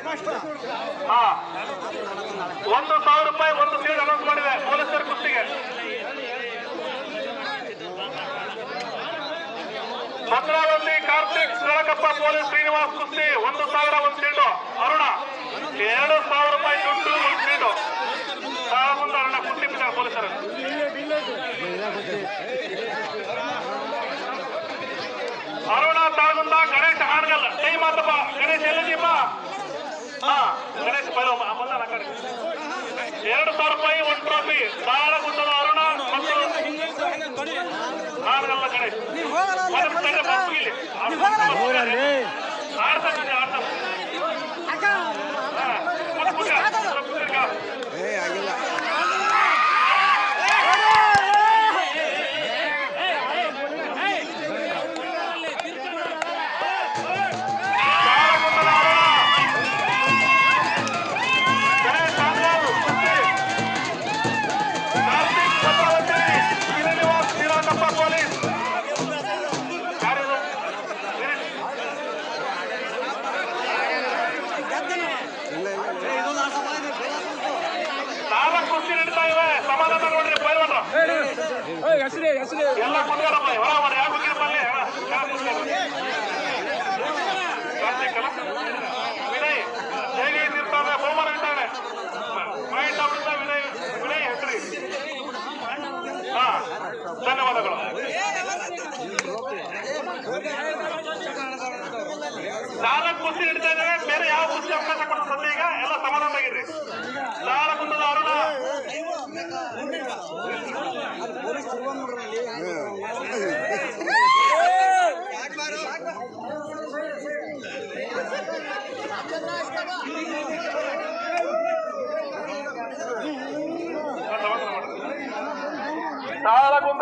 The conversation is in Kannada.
ಹಾ 1,000 ರೂಪಾಯಿ ಒಂದು ಸೀಟ್ ಅನೌನ್ಸ್ ಮಾಡಿದೆ ಪೊಲೀಸರ ಕುಸ್ತಿಗೆ. ಭದ್ರಾವತಿ ಕಾರ್ತಿಕ್ ಸಳಕಪ್ಪ ಪೊಲೀಸ್ ಶ್ರೀನಿವಾಸ್ ಕುಸ್ತಿ 1,000 ಒಂದು ಸೀಟು. ಅರುಣ 2,000 ರೂಪಾಯಿ ದುಡ್ಡು ಒಂದು ಸೀಟು. ಮುಂದೆ ಅರುಣ ಕುಸ್ತಿ ಬಿಟ್ಟಾರೆ ಪೊಲೀಸರು. ಅರುಣ ತಾಳ್ಗುಂದ ಗಣೇಶ್ ಹಾಡ್ಗಲ್ ಟೈಮ್ ಆತಪ್ಪ. ಗಣೇಶ್ ಎಲ್ಲಿದ್ದೀಪ? ಹಾ ಗಣೇಶ್ ಬರೋ ಮೊದಲ 2,000 ರೂಪಾಯಿ ಒಂದು ಟ್ರೋಫಿ. ತಾಳಗುಂದದ ಅರುಣ ಮತ್ತು ಹಾಡ್ಗಲ್ಲ ಗಣೇಶ್ ಆಡ್ತಾ ಕುಸ್ತಿ ನಡೀತಾ ಇವೆ. ಸಮಾಧಾನ ನೋಡ್ರಿ ಪೈಲ್ವಾನ್ರು ಎಲ್ಲ ಕುಂದ್ರಪ್ಪ ಹೊರ ಮಾಡಿ ಯಾರು ಕುಂದಿರಪ್ಪಲ್ಲಿ ವಿನಯ್ ಹೇಗೆ ಇರ್ತಾವೆ ಬಹುಮಾನ ಇರ್ತಾವೆ ಪಾಯಿಂಟ್ ಆಗ್ಬಿಡ್ತಾ ವಿನಯ್ ಹೆಸರಿ. ಹಾ ಧನ್ಯವಾದಗಳು. ನಾಲ್ಕು ಕುಸ್ತಿ ನಡೀತಾ ಇದ್ದಾವೆ. ಬೇರೆ ಯಾವ ಕುಸ್ತಿ ಅವಕಾಶ ಕೊಡ್ತಾರೆ ಸದ್ಯ ಈಗ ಎಲ್ಲ ಸಮಾಧಾನವಾಗಿರ್ರಿ. ತಾಳಗುಂದದ ಅರುಣ ತಾಳಗುಂದ